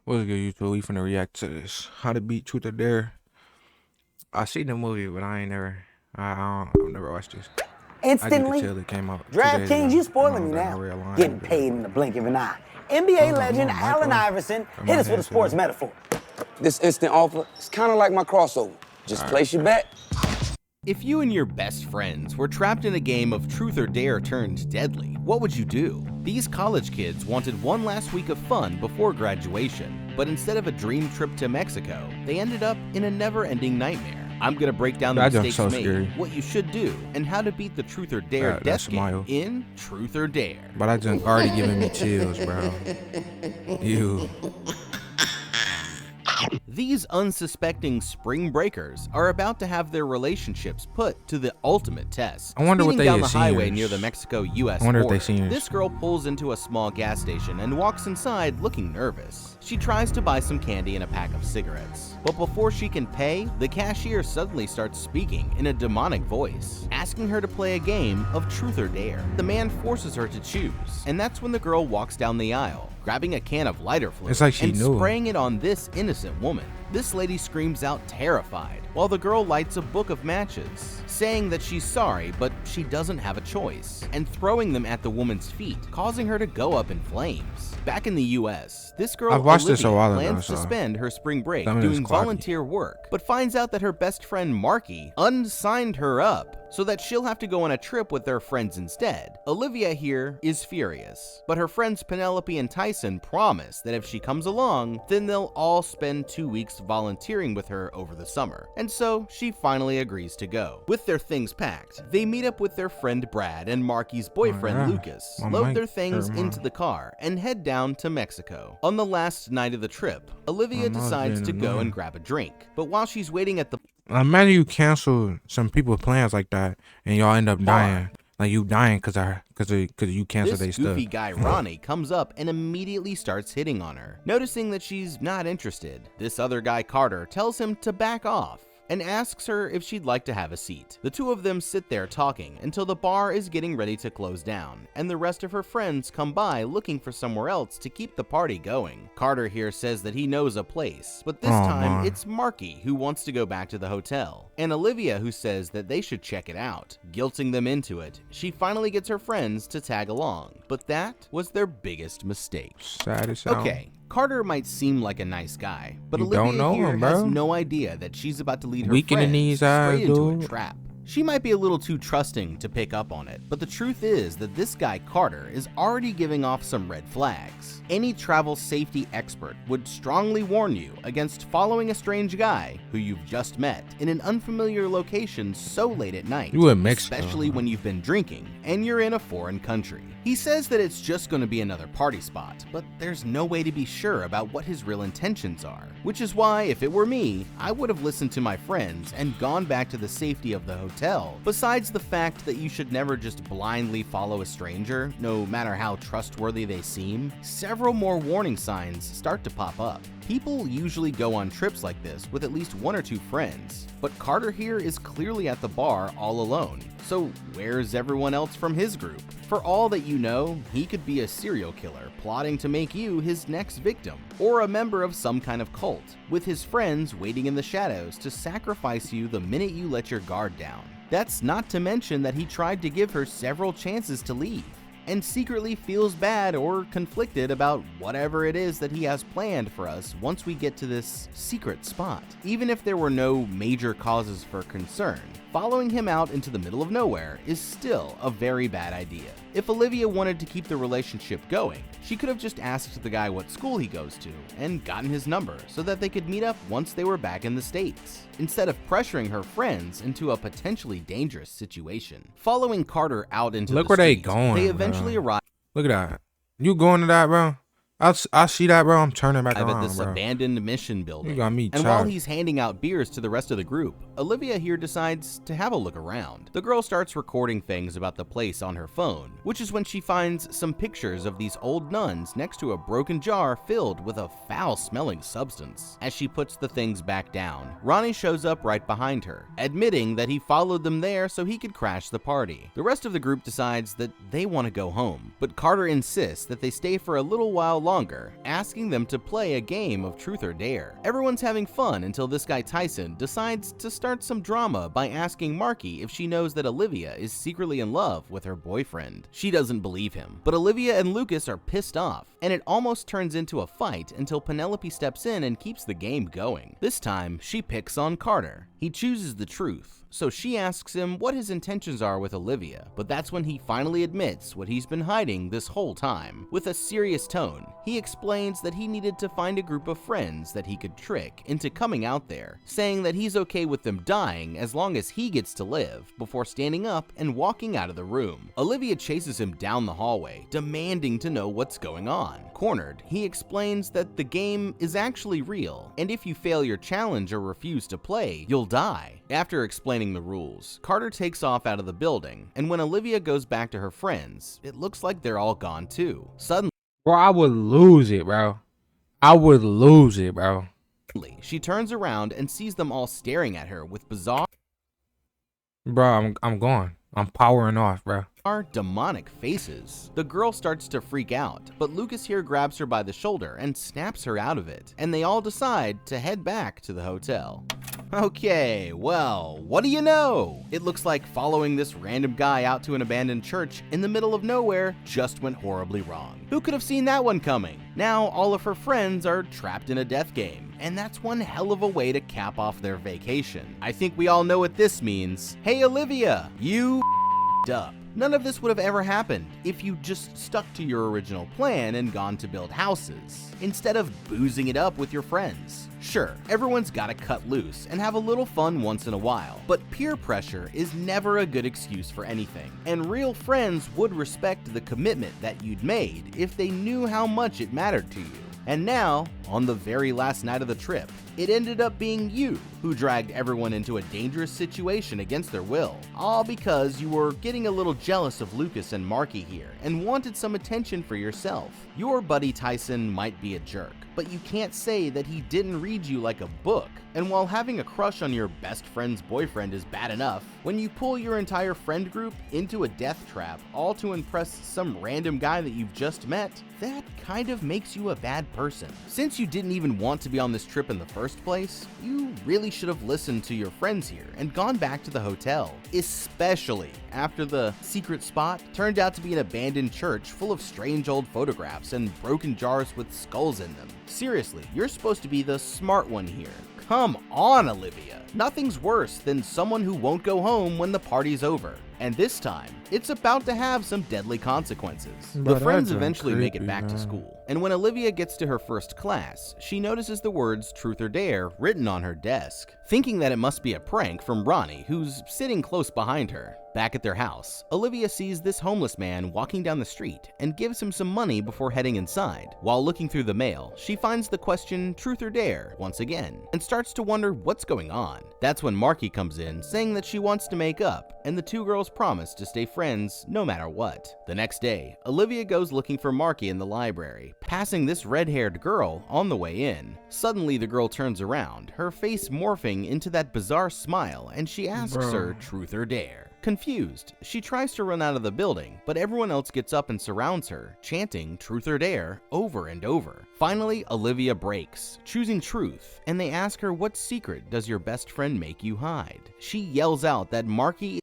What's good, YouTube? We finna react to this. How to Beat Truth or Dare. I seen the movie, but I ain't never. I've never watched this. I just could Instantly? tell it came out 2 days DraftKings, ago. you I spoiling don't me got no now. real line. Getting paid in the blink of an eye. NBA legend on, Allen Michael. Iverson Come hit on, us with a answer sports that. metaphor. This instant offer is kind of like my crossover. Just place your bet. If you and your best friends were trapped in a game of truth or dare turned deadly, what would you do? These college kids wanted one last week of fun before graduation, but instead of a dream trip to Mexico, they ended up in a never-ending nightmare. I'm gonna break down the That junk's mistakes so made, scary. what you should do, and how to beat the truth or dare That death game smile. in Truth or Dare. But I just already giving me chills, bro. You. These unsuspecting spring breakers are about to have their relationships put to the ultimate test. I wonder what Speeding they down is the highway seniors. near the Mexico-US I wonder if they border, seniors. this girl pulls into a small gas station and walks inside looking nervous. She tries to buy some candy and a pack of cigarettes. But before she can pay, the cashier suddenly starts speaking in a demonic voice, asking her to play a game of truth or dare. The man forces her to choose, and that's when the girl walks down the aisle, grabbing a can of lighter fluid It's like she and knew. spraying it on this innocent woman. This lady screams out terrified, while the girl lights a book of matches, saying that she's sorry, but she doesn't have a choice, and throwing them at the woman's feet, causing her to go up in flames. Back in the US, this girl I've watched this a Olivia while ago, plans to so spend her spring break some of it's doing clocky. volunteer work, but finds out that her best friend Marky unsigned her up, so that she'll have to go on a trip with their friends instead. Olivia here is furious, but her friends Penelope and Tyson promise that if she comes along, then they'll all spend 2 weeks volunteering with her over the summer, and so she finally agrees to go. With their things packed, they meet up with their friend Brad and Marky's boyfriend yeah. Lucas, My load mic their things turned into on. the car, and head down to Mexico. On the last night of the trip, Olivia My mom's decides to being go annoying. and grab a drink, but while she's waiting at the Imagine you cancel some people's plans like that, and y'all end up dying. Like you dying because you canceled their this stuff. goofy guy Ronnie comes up and immediately starts hitting on her. Noticing that she's not interested, this other guy Carter tells him to back off and asks her if she'd like to have a seat. The two of them sit there talking until the bar is getting ready to close down, and the rest of her friends come by looking for somewhere else to keep the party going. Carter here says that he knows a place, but this Oh, time man. it's Marky who wants to go back to the hotel, and Olivia who says that they should check it out. Guilting them into it, she finally gets her friends to tag along, but that was their biggest mistake. Sad as hell. Okay, Carter might seem like a nice guy, but You Olivia don't know here him, has bro. no idea that she's about to lead her Weak in the friends knees, straight into a dude. trap. She might be a little too trusting to pick up on it, but the truth is that this guy Carter is already giving off some red flags. Any travel safety expert would strongly warn you against following a strange guy who you've just met in an unfamiliar location so late at night, You in Mexico, especially when you've been drinking and you're in a foreign country. He says that it's just going to be another party spot, but there's no way to be sure about what his real intentions are, which is why, if it were me, I would have listened to my friends and gone back to the safety of the hotel. Besides the fact that you should never just blindly follow a stranger, no matter how trustworthy they seem, several more warning signs start to pop up. People usually go on trips like this with at least one or two friends, but Carter here is clearly at the bar all alone. So where's everyone else from his group? For all that you know, he could be a serial killer plotting to make you his next victim, or a member of some kind of cult, with his friends waiting in the shadows to sacrifice you the minute you let your guard down. That's not to mention that he tried to give her several chances to leave, and secretly feels bad or conflicted about whatever it is that he has planned for us once we get to this secret spot. Even if there were no major causes for concern, following him out into the middle of nowhere is still a very bad idea. If Olivia wanted to keep the relationship going, she could have just asked the guy what school he goes to and gotten his number so that they could meet up once they were back in the States, instead of pressuring her friends into a potentially dangerous situation. Following Carter out into Look the where they street, going, they bro. eventually arrive Look at that. You going to that, bro? I see that, bro. I'm turning back at around, this bro. abandoned mission building. You got me And while chopped. he's handing out beers to the rest of the group, Olivia here decides to have a look around. The girl starts recording things about the place on her phone, which is when she finds some pictures of these old nuns next to a broken jar filled with a foul-smelling substance. As she puts the things back down, Ronnie shows up right behind her, admitting that he followed them there so he could crash the party. The rest of the group decides that they want to go home, but Carter insists that they stay for a little while longer, asking them to play a game of truth or dare. Everyone's having fun until this guy Tyson decides to start some drama by asking Marky if she knows that Olivia is secretly in love with her boyfriend. She doesn't believe him, but Olivia and Lucas are pissed off, and it almost turns into a fight until Penelope steps in and keeps the game going. This time, she picks on Carter. He chooses the truth, so she asks him what his intentions are with Olivia, but that's when he finally admits what he's been hiding this whole time. With a serious tone, he explains that he needed to find a group of friends that he could trick into coming out there, saying that he's okay with them dying as long as he gets to live, before standing up and walking out of the room. Olivia chases him down the hallway, demanding to know what's going on. Cornered, he explains that the game is actually real, and if you fail your challenge or refuse to play, you'll die. After explaining the rules, Carter takes off out of the building, and when Olivia goes back to her friends, it looks like they're all gone too. Suddenly, Bro, I would lose it, bro. I would lose it, bro. she turns around and sees them all staring at her with bizarre, Bro, I'm going. I'm powering off, bro. demonic faces. The girl starts to freak out, but Lucas here grabs her by the shoulder and snaps her out of it, and they all decide to head back to the hotel. Okay, well, what do you know? It looks like following this random guy out to an abandoned church in the middle of nowhere just went horribly wrong. Who could have seen that one coming? Now all of her friends are trapped in a death game, and that's one hell of a way to cap off their vacation. I think we all know what this means. Hey Olivia, you up. None of this would have ever happened if you just stuck to your original plan and gone to build houses, instead of boozing it up with your friends. Sure, everyone's gotta cut loose and have a little fun once in a while, but peer pressure is never a good excuse for anything, and real friends would respect the commitment that you'd made if they knew how much it mattered to you. And now, on the very last night of the trip, it ended up being you who dragged everyone into a dangerous situation against their will, all because you were getting a little jealous of Lucas and Marky here and wanted some attention for yourself. Your buddy Tyson might be a jerk, but you can't say that he didn't read you like a book. And while having a crush on your best friend's boyfriend is bad enough, when you pull your entire friend group into a death trap all to impress some random guy that you've just met, that kind of makes you a bad person. Since you didn't even want to be on this trip in the first place, you really should have listened to your friends here and gone back to the hotel, especially after the secret spot turned out to be an abandoned church full of strange old photographs and broken jars with skulls in them. Seriously, you're supposed to be the smart one here. Come on, Olivia. Nothing's worse than someone who won't go home when the party's over. And this time, it's about to have some deadly consequences. Bro, The friends that's eventually make it creepy, back to man. school, and when Olivia gets to her first class, she notices the words truth or dare written on her desk. Thinking that it must be a prank from Ronnie, who's sitting close behind her. Back at their house, Olivia sees this homeless man walking down the street and gives him some money before heading inside. While looking through the mail, she finds the question truth or dare once again and starts to wonder what's going on. That's when Marky comes in saying that she wants to make up, and the two girls promise to stay friends no matter what. The next day, Olivia goes looking for Marky in the library, passing this red-haired girl on the way in. Suddenly the girl turns around, her face morphing into that bizarre smile, and she asks Bro. her truth or dare. Confused, she tries to run out of the building, but everyone else gets up and surrounds her, chanting truth or dare over and over. Finally, Olivia breaks, choosing truth, and they ask her what secret does your best friend make you hide. She yells out that Marky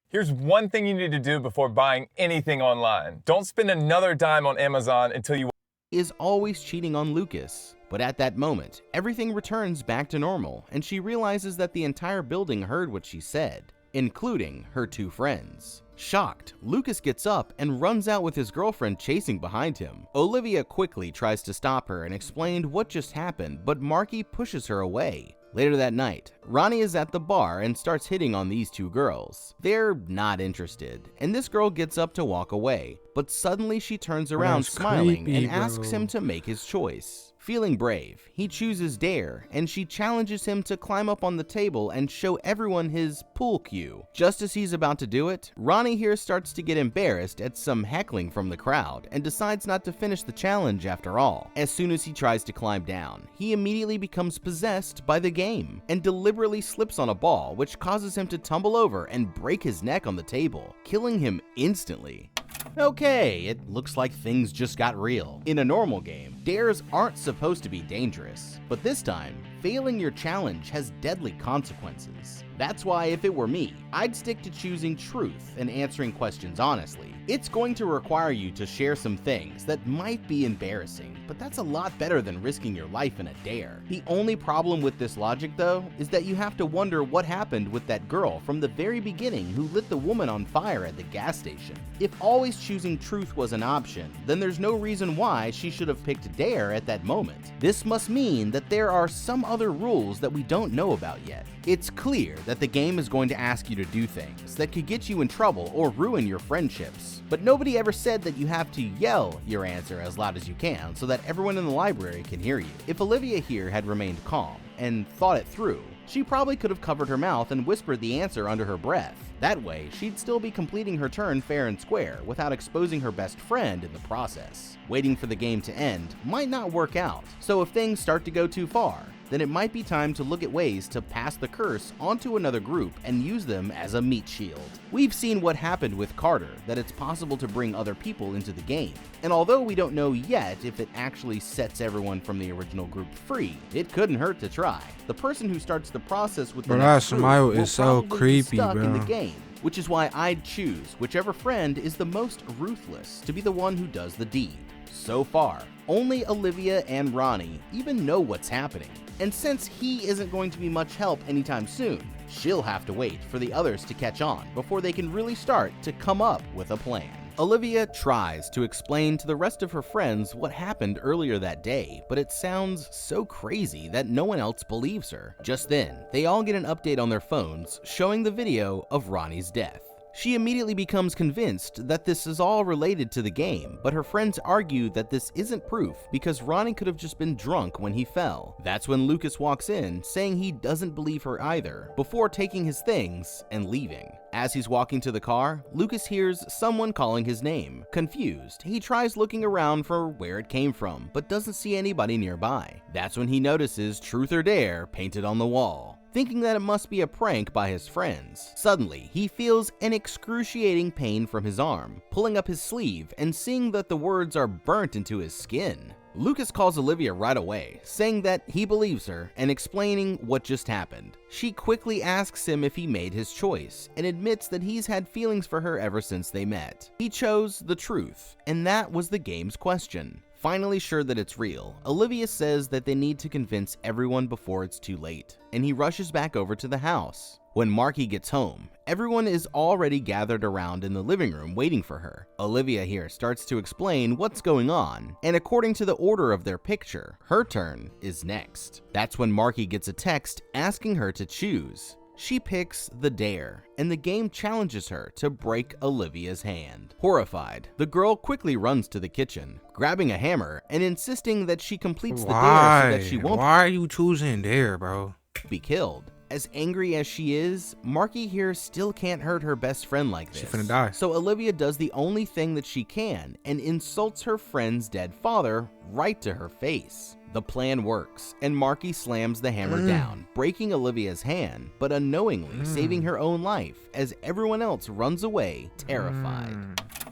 Here's one thing you need to do before buying anything online. Don't spend another dime on Amazon until you is always cheating on Lucas. But at that moment, everything returns back to normal, and she realizes that the entire building heard what she said, including her two friends. Shocked, Lucas gets up and runs out with his girlfriend chasing behind him. Olivia quickly tries to stop her and explain what just happened, but Marky pushes her away. Later that night, Ronnie is at the bar and starts hitting on these two girls. They're not interested, and this girl gets up to walk away, but suddenly she turns around That's smiling creepy, and asks bro. him to make his choice. Feeling brave, he chooses dare, and she challenges him to climb up on the table and show everyone his pool cue. Just as he's about to do it, Ronnie here starts to get embarrassed at some heckling from the crowd and decides not to finish the challenge after all. As soon as he tries to climb down, he immediately becomes possessed by the game and deliberately slips on a ball, which causes him to tumble over and break his neck on the table, killing him instantly. Okay, it looks like things just got real. In a normal game, dares aren't supposed to be dangerous, but this time, failing your challenge has deadly consequences. That's why if it were me, I'd stick to choosing truth and answering questions honestly. It's going to require you to share some things that might be embarrassing, but that's a lot better than risking your life in a dare. The only problem with this logic though, is that you have to wonder what happened with that girl from the very beginning who lit the woman on fire at the gas station. If always choosing truth was an option, then there's no reason why she should have picked dare at that moment. This must mean that there are some other rules that we don't know about yet. It's clear that the game is going to ask you to do things that could get you in trouble or ruin your friendships, but nobody ever said that you have to yell your answer as loud as you can so that everyone in the library can hear you. If Olivia here had remained calm and thought it through, she probably could have covered her mouth and whispered the answer under her breath. That way, she'd still be completing her turn fair and square without exposing her best friend in the process. Waiting for the game to end might not work out, so if things start to go too far, then it might be time to look at ways to pass the curse onto another group and use them as a meat shield. We've seen what happened with Carter, that it's possible to bring other people into the game. And although we don't know yet if it actually sets everyone from the original group free, it couldn't hurt to try. The person who starts the process with the Bro, next that group smile will is so probably be creepy, stuck in the bro. game, which is why I'd choose whichever friend is the most ruthless to be the one who does the deed. So far, only Olivia and Ronnie even know what's happening. And since he isn't going to be much help anytime soon, she'll have to wait for the others to catch on before they can really start to come up with a plan. Olivia tries to explain to the rest of her friends what happened earlier that day, but it sounds so crazy that no one else believes her. Just then, they all get an update on their phones showing the video of Ronnie's death. She immediately becomes convinced that this is all related to the game, but her friends argue that this isn't proof because Ronnie could have just been drunk when he fell. That's when Lucas walks in, saying he doesn't believe her either, before taking his things and leaving. As he's walking to the car, Lucas hears someone calling his name. Confused, he tries looking around for where it came from, but doesn't see anybody nearby. That's when he notices Truth or Dare painted on the wall. Thinking that it must be a prank by his friends. Suddenly, he feels an excruciating pain from his arm, pulling up his sleeve and seeing that the words are burnt into his skin. Lucas calls Olivia right away, saying that he believes her and explaining what just happened. She quickly asks him if he made his choice and admits that he's had feelings for her ever since they met. He chose the truth, and that was the game's question. Finally sure that it's real, Olivia says that they need to convince everyone before it's too late, and he rushes back over to the house. When Marky gets home, everyone is already gathered around in the living room waiting for her. Olivia here starts to explain what's going on, and according to the order of their picture, her turn is next. That's when Marky gets a text asking her to choose. She picks the dare, and the game challenges her to break Olivia's hand. Horrified, the girl quickly runs to the kitchen, grabbing a hammer and insisting that she completes the dare so that she won't Why are you choosing dare, bro? be killed. As angry as she is, Marky here still can't hurt her best friend like this. She finna die. So Olivia does the only thing that she can and insults her friend's dead father right to her face. The plan works, and Marky slams the hammer down, breaking Olivia's hand, but unknowingly saving her own life as everyone else runs away, terrified.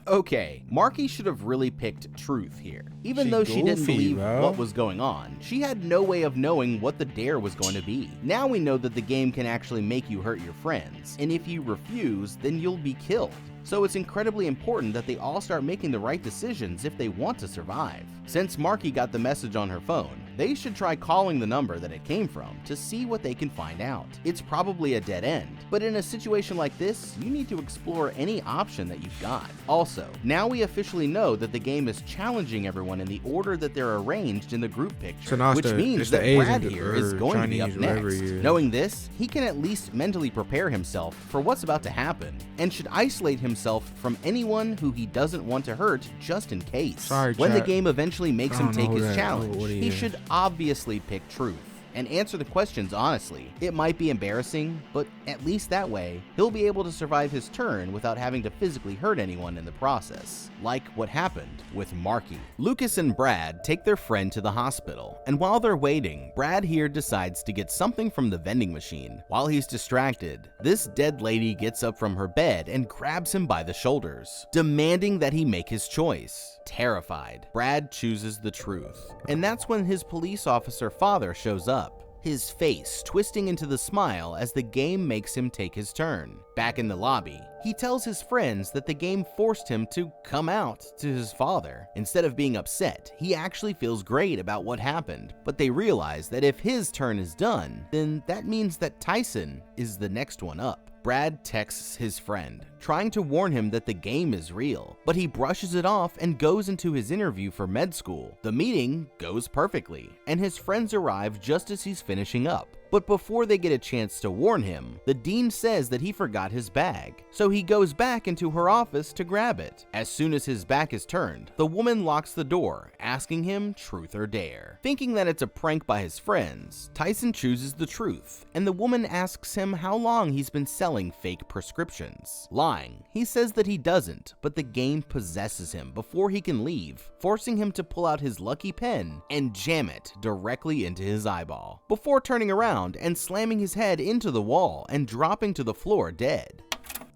Okay, Marky should have really picked truth here. Even though she didn't goofy, believe bro. what was going on, she had no way of knowing what the dare was going to be. Now we know that the game can actually make you hurt your friends, and if you refuse, then you'll be killed. So it's incredibly important that they all start making the right decisions if they want to survive. Since Marky got the message on her phone, they should try calling the number that it came from to see what they can find out. It's probably a dead end, but in a situation like this, you need to explore any option that you've got. Also, now we officially know that the game is challenging everyone in the order that they're arranged in the group picture, So now it's which the- means it's the that Asian Brad here is or going to be up Chinese, whatever next. he is. Knowing this, he can at least mentally prepare himself for what's about to happen, and should isolate himself from anyone who he doesn't want to hurt just in case. Sorry, when the chat. game eventually makes I him don't know take who his that- challenge, what he he is. should obviously pick truth and answer the questions honestly. It might be embarrassing, but at least that way, he'll be able to survive his turn without having to physically hurt anyone in the process, like what happened with Marky. Lucas and Brad take their friend to the hospital, and while they're waiting, Brad here decides to get something from the vending machine. While he's distracted, this dead lady gets up from her bed and grabs him by the shoulders, demanding that he make his choice. Terrified, Brad chooses the truth, and that's when his police officer father shows up, his face twisting into the smile as the game makes him take his turn. Back in the lobby, he tells his friends that the game forced him to come out to his father. Instead of being upset, he actually feels great about what happened, but they realize that if his turn is done, then that means that Tyson is the next one up. Brad texts his friend, trying to warn him that the game is real, but he brushes it off and goes into his interview for med school. The meeting goes perfectly, and his friends arrive just as he's finishing up. But before they get a chance to warn him, the dean says that he forgot his bag, so he goes back into her office to grab it. As soon as his back is turned, the woman locks the door, asking him truth or dare. Thinking that it's a prank by his friends, Tyson chooses the truth, and the woman asks him how long he's been selling fake prescriptions. Lying, he says that he doesn't, but the game possesses him before he can leave, forcing him to pull out his lucky pen and jam it directly into his eyeball, before turning around and slamming his head into the wall and dropping to the floor dead.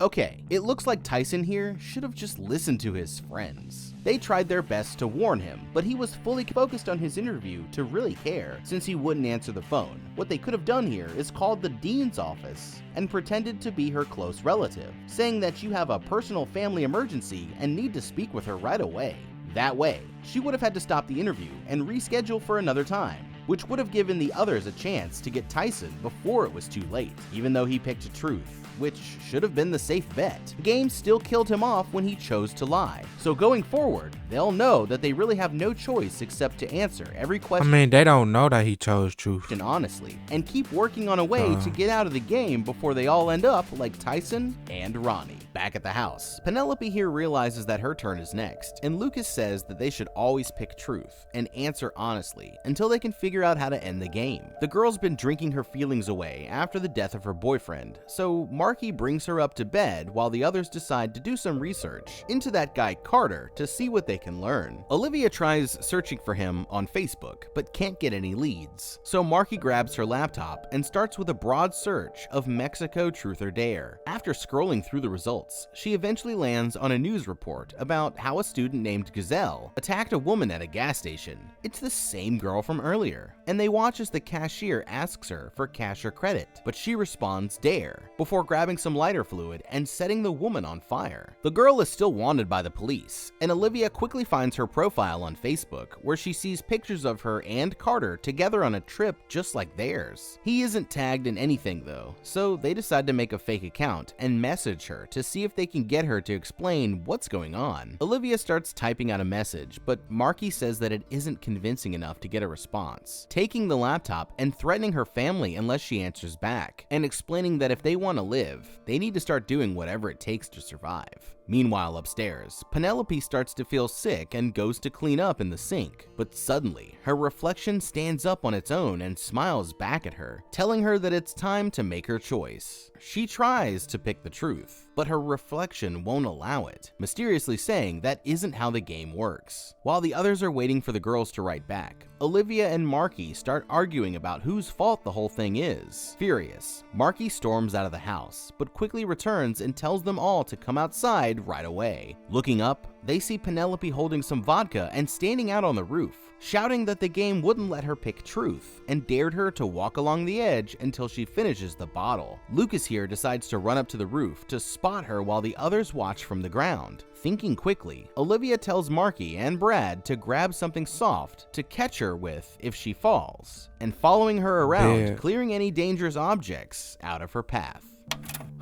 Okay, it looks like Tyson here should have just listened to his friends. They tried their best to warn him, but he was fully focused on his interview to really care since he wouldn't answer the phone. What they could have done here is called the dean's office and pretended to be her close relative, saying that you have a personal family emergency and need to speak with her right away. That way, she would have had to stop the interview and reschedule for another time, which would have given the others a chance to get Tyson before it was too late. Even though he picked truth, which should have been the safe bet, the game still killed him off when he chose to lie. So going forward, they'll know that they really have no choice except to answer every I question mean, they don't know that he chose truth. honestly, and keep working on a way to get out of the game before they all end up like Tyson and Ronnie. Back at the house, Penelope here realizes that her turn is next, and Lucas says that they should always pick truth and answer honestly until they can figure out how to end the game. The girl's been drinking her feelings away after the death of her boyfriend, so Marky brings her up to bed while the others decide to do some research into that guy Carter to see what they can learn. Olivia tries searching for him on Facebook, but can't get any leads, so Marky grabs her laptop and starts with a broad search of Mexico Truth or Dare. After scrolling through the results, she eventually lands on a news report about how a student named Gazelle attacked a woman at a gas station. It's the same girl from earlier, and they watch as the cashier asks her for cash or credit, but she responds dare, before grabbing some lighter fluid and setting the woman on fire. The girl is still wanted by the police, and Olivia quickly finds her profile on Facebook, where she sees pictures of her and Carter together on a trip just like theirs. He isn't tagged in anything though, so they decide to make a fake account and message her to see if they can get her to explain what's going on. Olivia starts typing out a message, but Marky says that it isn't convincing enough to get a response, taking the laptop and threatening her family unless she answers back, and explaining that if they want to live, they need to start doing whatever it takes to survive. Meanwhile, upstairs, Penelope starts to feel sick and goes to clean up in the sink, but suddenly, her reflection stands up on its own and smiles back at her, telling her that it's time to make her choice. She tries to pick the truth, but her reflection won't allow it, mysteriously saying that isn't how the game works. While the others are waiting for the girls to write back, Olivia and Marky start arguing about whose fault the whole thing is. Furious, Marky storms out of the house, but quickly returns and tells them all to come outside right away. Looking up, they see Penelope holding some vodka and standing out on the roof, shouting that the game wouldn't let her pick truth and dared her to walk along the edge until she finishes the bottle. Lucas here decides to run up to the roof to spot her while the others watch from the ground. Thinking quickly, Olivia tells Marky and Brad to grab something soft to catch her with if she falls, and following her around, clearing any dangerous objects out of her path.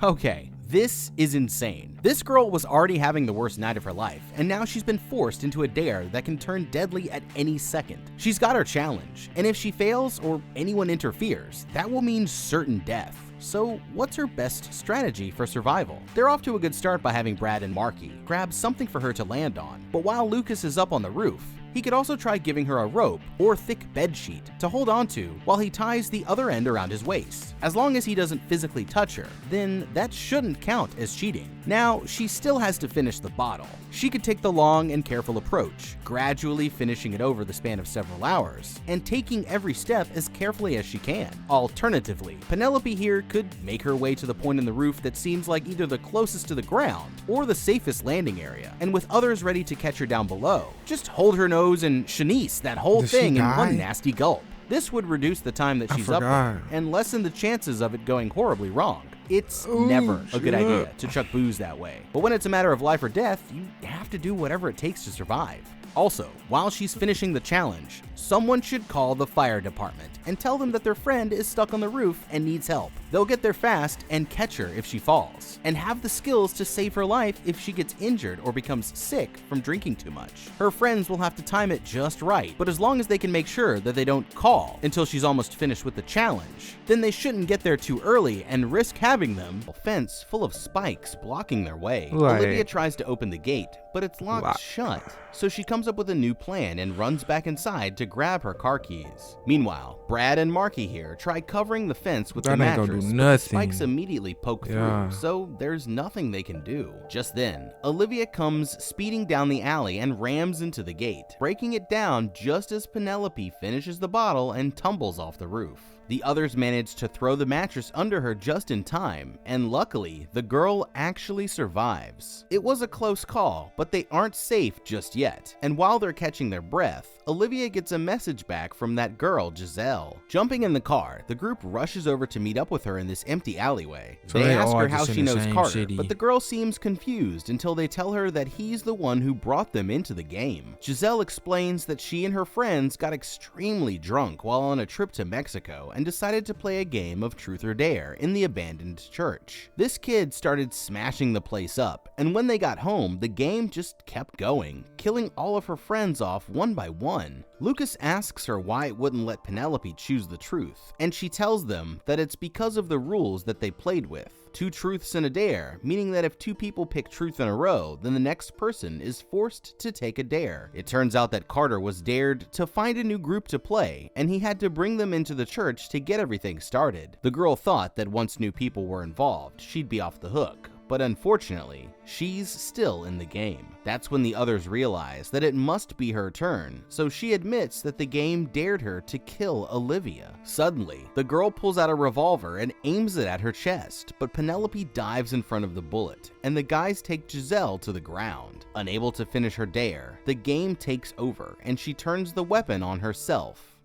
Okay, this is insane. This girl was already having the worst night of her life, and now she's been forced into a dare that can turn deadly at any second. She's got her challenge, and if she fails or anyone interferes, that will mean certain death. So what's her best strategy for survival? They're off to a good start by having Brad and Marky grab something for her to land on, but while Lucas is up on the roof, He could also try giving her a rope or thick bed sheet to hold onto while he ties the other end around his waist. As long as he doesn't physically touch her, then that shouldn't count as cheating. Now, she still has to finish the bottle. She could take the long and careful approach, gradually finishing it over the span of several hours, and taking every step as carefully as she can. Alternatively, Penelope here could make her way to the point in the roof that seems like either the closest to the ground or the safest landing area, and with others ready to catch her down below, just hold her nose and shanice that whole Does she thing in die? one nasty gulp. This would reduce the time that I she's up forgot. there and lessen the chances of it going horribly wrong. It's Ooh, never a good shit. idea to chuck booze that way, but when it's a matter of life or death, you have to do whatever it takes to survive. Also, while she's finishing the challenge, someone should call the fire department and tell them that their friend is stuck on the roof and needs help. They'll get there fast and catch her if she falls, and have the skills to save her life if she gets injured or becomes sick from drinking too much. Her friends will have to time it just right, but as long as they can make sure that they don't call until she's almost finished with the challenge, then they shouldn't get there too early and risk having them a fence full of spikes blocking their way. Right. Olivia tries to open the gate, but it's locked Lock. shut. So she comes up with a new plan and runs back inside to grab her car keys. Meanwhile, Brad and Marky here try covering the fence with the That ain't gonna do mattress, but the nothing. spikes immediately poke Yeah. through, so there's nothing they can do. Just then, Olivia comes speeding down the alley and rams into the gate, breaking it down just as Penelope finishes the bottle and tumbles off the roof. The others manage to throw the mattress under her just in time, and luckily, the girl actually survives. It was a close call, but they aren't safe just yet, and while they're catching their breath, Olivia gets a message back from that girl, Giselle. Jumping in the car, the group rushes over to meet up with her in this empty alleyway. So They they ask all her just how in she the knows same Carter, city. but the girl seems confused until they tell her that he's the one who brought them into the game. Giselle explains that she and her friends got extremely drunk while on a trip to Mexico and decided to play a game of Truth or Dare in the abandoned church. This kid started smashing the place up, and when they got home, the game just kept going, killing all of her friends off one by one. Lucas asks her why it wouldn't let Penelope choose the truth, and she tells them that it's because of the rules that they played with. 2 truths and a dare, meaning that if 2 people pick truth in a row, then the next person is forced to take a dare. It turns out that Carter was dared to find a new group to play, and he had to bring them into the church to get everything started. The girl thought that once new people were involved, she'd be off the hook. But unfortunately, she's still in the game. That's when the others realize that it must be her turn, so she admits that the game dared her to kill Olivia. Suddenly, the girl pulls out a revolver and aims it at her chest, but Penelope dives in front of the bullet, and the guys take Giselle to the ground. Unable to finish her dare, the game takes over, and she turns the weapon on herself.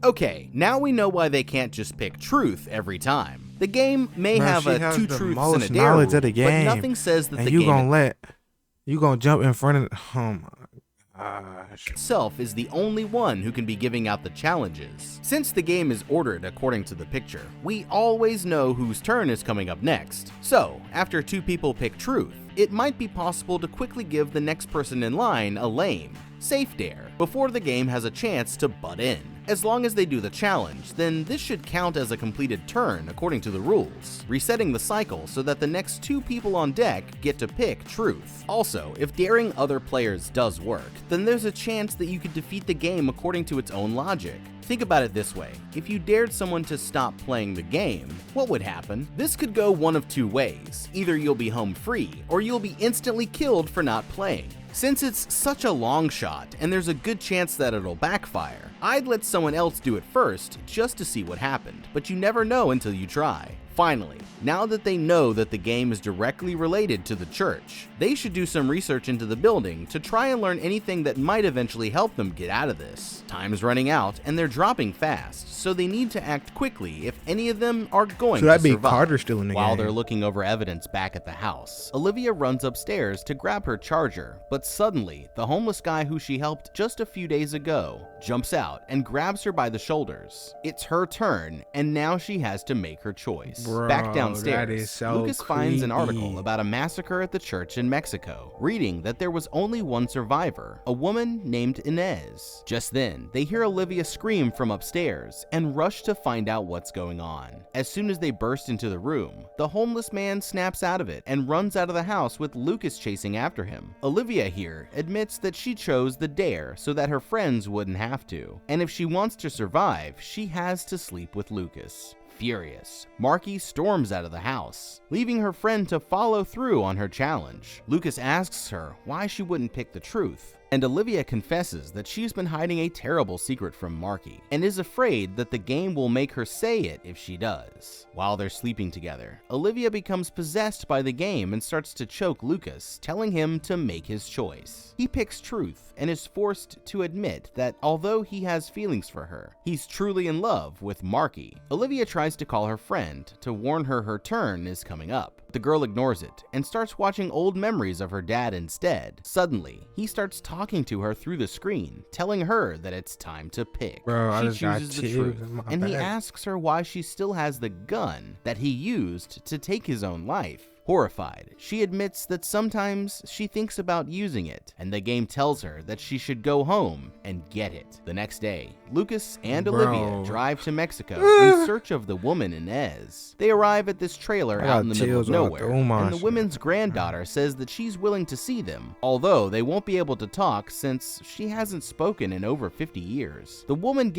Okay, now we know why they can't just pick truth every time. The game may Man, have she a has 2 the truths most and a dare knowledge rule, of the game, but nothing says that and the you game gonna jump in front of. Oh my gosh. itself is the only one who can be giving out the challenges. Since the game is ordered according to the picture, we always know whose turn is coming up next. So, after 2 people pick truth, it might be possible to quickly give the next person in line a lame, safe dare before the game has a chance to butt in. As long as they do the challenge, then this should count as a completed turn according to the rules, resetting the cycle so that the next 2 people on deck get to pick truth. Also, if daring other players does work, then there's a chance that you could defeat the game according to its own logic. Think about it this way, if you dared someone to stop playing the game, what would happen? This could go one of 2 ways. Either you'll be home free, or you'll be instantly killed for not playing. Since it's such a long shot, and there's a good chance that it'll backfire, I'd let someone else do it first just to see what happened, but you never know until you try. Finally, now that they know that the game is directly related to the church, they should do some research into the building to try and learn anything that might eventually help them get out of this. Time's running out and they're dropping fast, so they need to act quickly if any of them are going So that'd to be survive. Carter still in the While game. they're looking over evidence back at the house, Olivia runs upstairs to grab her charger, but suddenly, the homeless guy who she helped just a few days ago jumps out and grabs her by the shoulders. It's her turn, and now she has to make her choice. Bro, Back that downstairs, is so Lucas finds an article creepy. about a massacre at the church in Mexico, reading that there was only one survivor, a woman named Inez. Just then, they hear Olivia scream from upstairs and rush to find out what's going on. As soon as they burst into the room, the homeless man snaps out of it and runs out of the house with Lucas chasing after him. Olivia here admits that she chose the dare so that her friends wouldn't have to, and if she wants to survive, she has to sleep with Lucas. Furious, Marky storms out of the house, leaving her friend to follow through on her challenge. Lucas asks her why she wouldn't pick the truth, and Olivia confesses that she's been hiding a terrible secret from Marky, and is afraid that the game will make her say it if she does. While they're sleeping together, Olivia becomes possessed by the game and starts to choke Lucas, telling him to make his choice. He picks truth and is forced to admit that although he has feelings for her, he's truly in love with Marky. Olivia tries to call her friend to warn her her turn is coming up. The girl ignores it and starts watching old memories of her dad instead. Suddenly, he starts talking to her through the screen, telling her that it's time to pick. Bro, I She just got chooses the chills truth, in my and he back. asks her why she still has the gun that he used to take his own life. Horrified, she admits that sometimes she thinks about using it, and the game tells her that she should go home and get it. The next day, Lucas and Olivia Bro. drive to Mexico in search of the woman Inez. They arrive at this trailer I out in got the middle of chills all nowhere, through my and the shit. woman's granddaughter says that she's willing to see them, although they won't be able to talk since she hasn't spoken in over 50 years. The woman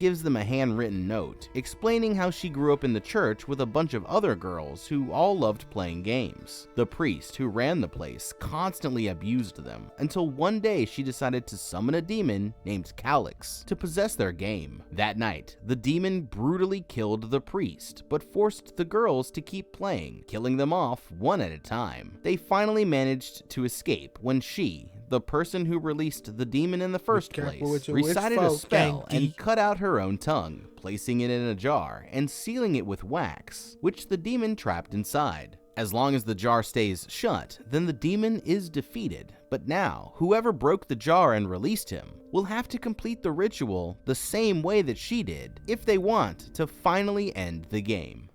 gives them a handwritten note explaining how she grew up in the church with a bunch of other girls who all loved playing games. The priest who ran the place constantly abused them until one day she decided to summon a demon named Calix to possess their game. That night, the demon brutally killed the priest but forced the girls to keep playing, killing them off one at a time. They finally managed to escape when she, the person who released the demon in the first careful place, with your witch recited a folk, spell Yankee. and cut out her own tongue, placing it in a jar and sealing it with wax, which the demon trapped inside. As long as the jar stays shut, then the demon is defeated. But now, whoever broke the jar and released him will have to complete the ritual the same way that she did if they want to finally end the game.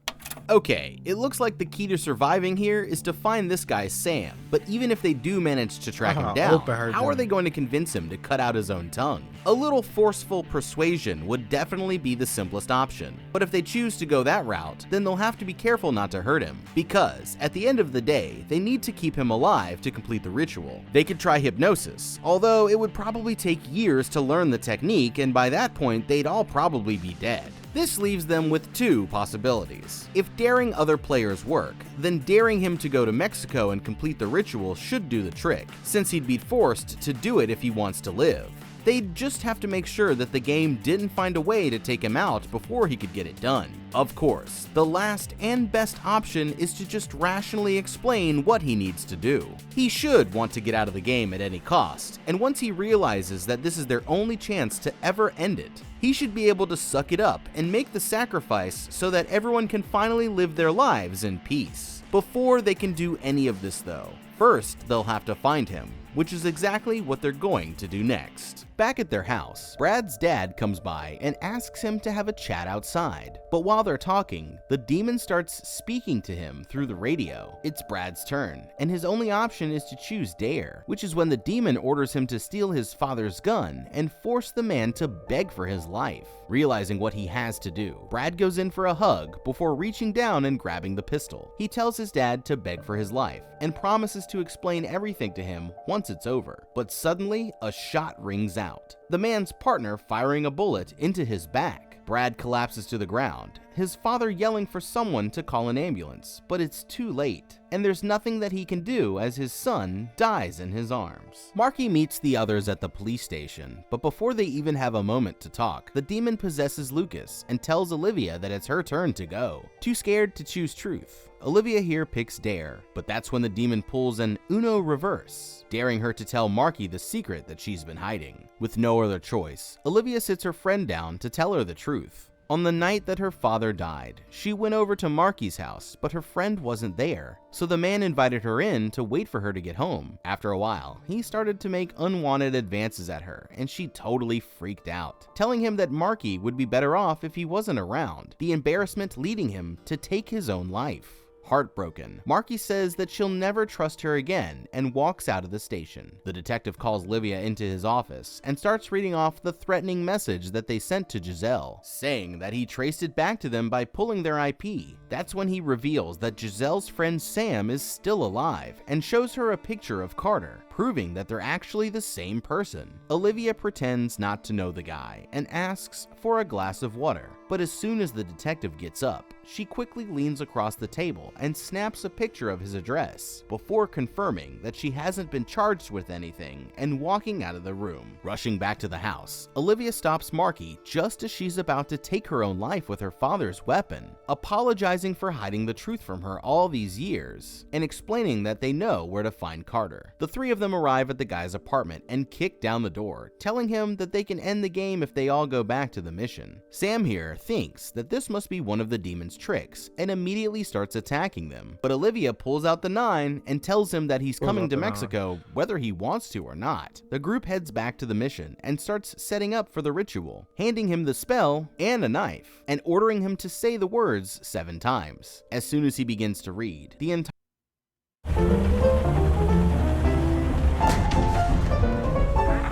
Okay, it looks like the key to surviving here is to find this guy Sam, but even if they do manage to track him down, open her how are down. they going to convince him to cut out his own tongue? A little forceful persuasion would definitely be the simplest option, but if they choose to go that route, then they'll have to be careful not to hurt him, because at the end of the day, they need to keep him alive to complete the ritual. They could try hypnosis, although it would probably take years to learn the technique, and by that point, they'd all probably be dead. This leaves them with two possibilities. If daring other players work, then daring him to go to Mexico and complete the ritual should do the trick, since he'd be forced to do it if he wants to live. They'd just have to make sure that the game didn't find a way to take him out before he could get it done. Of course, the last and best option is to just rationally explain what he needs to do. He should want to get out of the game at any cost, and once he realizes that this is their only chance to ever end it, he should be able to suck it up and make the sacrifice so that everyone can finally live their lives in peace. Before they can do any of this though, first they'll have to find him, which is exactly what they're going to do next. Back at their house, Brad's dad comes by and asks him to have a chat outside. But while they're talking, the demon starts speaking to him through the radio. It's Brad's turn, and his only option is to choose dare, which is when the demon orders him to steal his father's gun and force the man to beg for his life. Realizing what he has to do, Brad goes in for a hug before reaching down and grabbing the pistol. He tells his dad to beg for his life and promises to explain everything to him once it's over. But suddenly, a shot rings out, the man's partner firing a bullet into his back. Brad collapses to the ground, his father yelling for someone to call an ambulance, but it's too late, and there's nothing that he can do as his son dies in his arms. Marky meets the others at the police station, but before they even have a moment to talk, the demon possesses Lucas and tells Olivia that it's her turn to go. Too scared to choose truth, Olivia here picks dare, but that's when the demon pulls an Uno reverse, daring her to tell Marky the secret that she's been hiding. With no other choice, Olivia sits her friend down to tell her the truth. On the night that her father died, she went over to Marky's house, but her friend wasn't there. So the man invited her in to wait for her to get home. After a while, he started to make unwanted advances at her, and she totally freaked out, telling him that Marky would be better off if he wasn't around, the embarrassment leading him to take his own life. Heartbroken, Marky says that she'll never trust her again and walks out of the station. The detective calls Livia into his office and starts reading off the threatening message that they sent to Giselle, saying that he traced it back to them by pulling their IP. That's when he reveals that Giselle's friend Sam is still alive and shows her a picture of Carter, proving that they're actually the same person. Olivia pretends not to know the guy and asks for a glass of water, but as soon as the detective gets up, she quickly leans across the table and snaps a picture of his address before confirming that she hasn't been charged with anything and walking out of the room. Rushing back to the house, Olivia stops Marky just as she's about to take her own life with her father's weapon, apologizing for hiding the truth from her all these years and explaining that they know where to find Carter. The three of them arrive at the guy's apartment and kick down the door, telling him that they can end the game if they all go back to the mission. Sam here thinks that this must be one of the demon's tricks and immediately starts attacking them, but Olivia pulls out the 9 and tells him that he's coming to Mexico whether he wants to or not. The group heads back to the mission and starts setting up for the ritual, handing him the spell and a knife and ordering him to say the words 7 times. As soon as he begins to read, the entire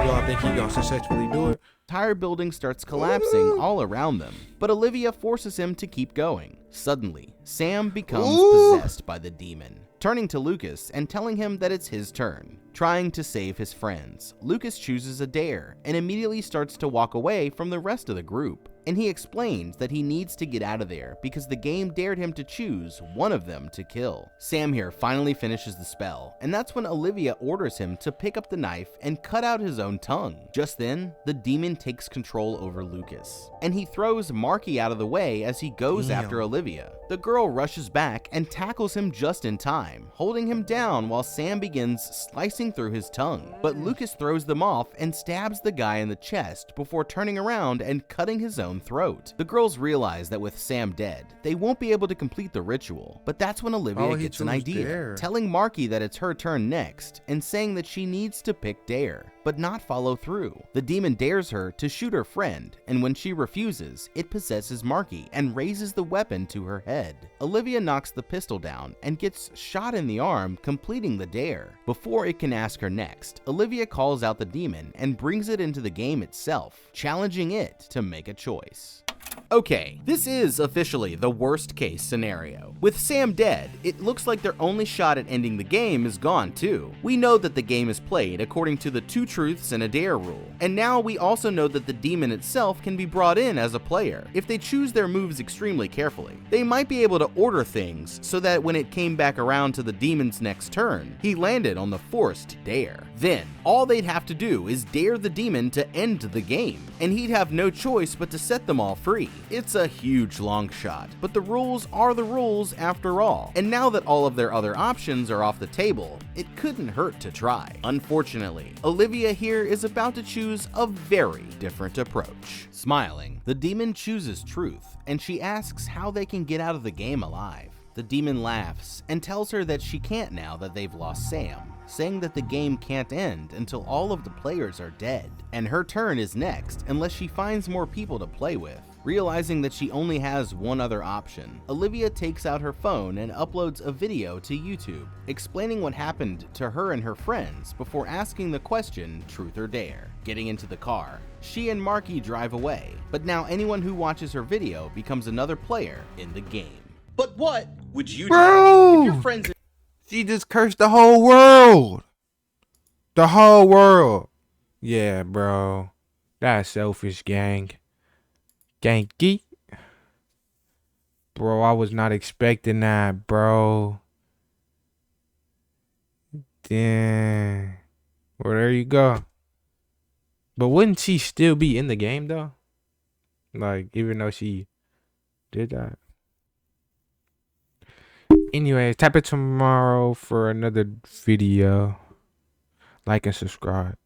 Y'all think he gonna successfully do it? entire building starts collapsing all around them, but Olivia forces him to keep going. Suddenly, Sam becomes possessed by the demon, turning to Lucas and telling him that it's his turn. Trying to save his friends, Lucas chooses a dare and immediately starts to walk away from the rest of the group. And he explains that he needs to get out of there because the game dared him to choose one of them to kill. Sam here finally finishes the spell, and that's when Olivia orders him to pick up the knife and cut out his own tongue. Just then, the demon takes control over Lucas, and he throws Marky out of the way as he goes after Olivia. The girl rushes back and tackles him just in time, holding him down while Sam begins slicing through his tongue. But Lucas throws them off and stabs the guy in the chest before turning around and cutting his own throat. The girls realize that with Sam dead, they won't be able to complete the ritual, but that's when Olivia gets an idea, telling Marky that it's her turn next and saying that she needs to pick Dare, but not follow through. The demon dares her to shoot her friend, and when she refuses, it possesses Marky and raises the weapon to her head. Olivia knocks the pistol down and gets shot in the arm, completing the dare. Before it can ask her next, Olivia calls out the demon and brings it into the game itself, challenging it to make a choice. Okay, this is officially the worst case scenario. With Sam dead, it looks like their only shot at ending the game is gone too. We know that the game is played according to the 2 truths and a dare rule, and now we also know that the demon itself can be brought in as a player. If they choose their moves extremely carefully, they might be able to order things so that when it came back around to the demon's next turn, he landed on the forced dare. Then, all they'd have to do is dare the demon to end the game, and he'd have no choice but to set them all free. It's a huge long shot, but the rules are the rules after all, and now that all of their other options are off the table, it couldn't hurt to try. Unfortunately, Olivia here is about to choose a very different approach. Smiling, the demon chooses truth, and she asks how they can get out of the game alive. The demon laughs and tells her that she can't now that they've lost Sam, saying that the game can't end until all of the players are dead, and her turn is next unless she finds more people to play with. Realizing that she only has one other option, Olivia takes out her phone and uploads a video to YouTube, explaining what happened to her and her friends before asking the question, truth or dare. Getting into the car, she and Marky drive away, but now anyone who watches her video becomes another player in the game. But what would you do if your friends... She just cursed the whole world. The whole world. Yeah, bro. That's selfish, gang. Ganky. Bro, I was not expecting that, bro. Damn. Well, there you go. But wouldn't she still be in the game, though? Like, even though she did that. Anyways, tap it tomorrow for another video. Like and subscribe.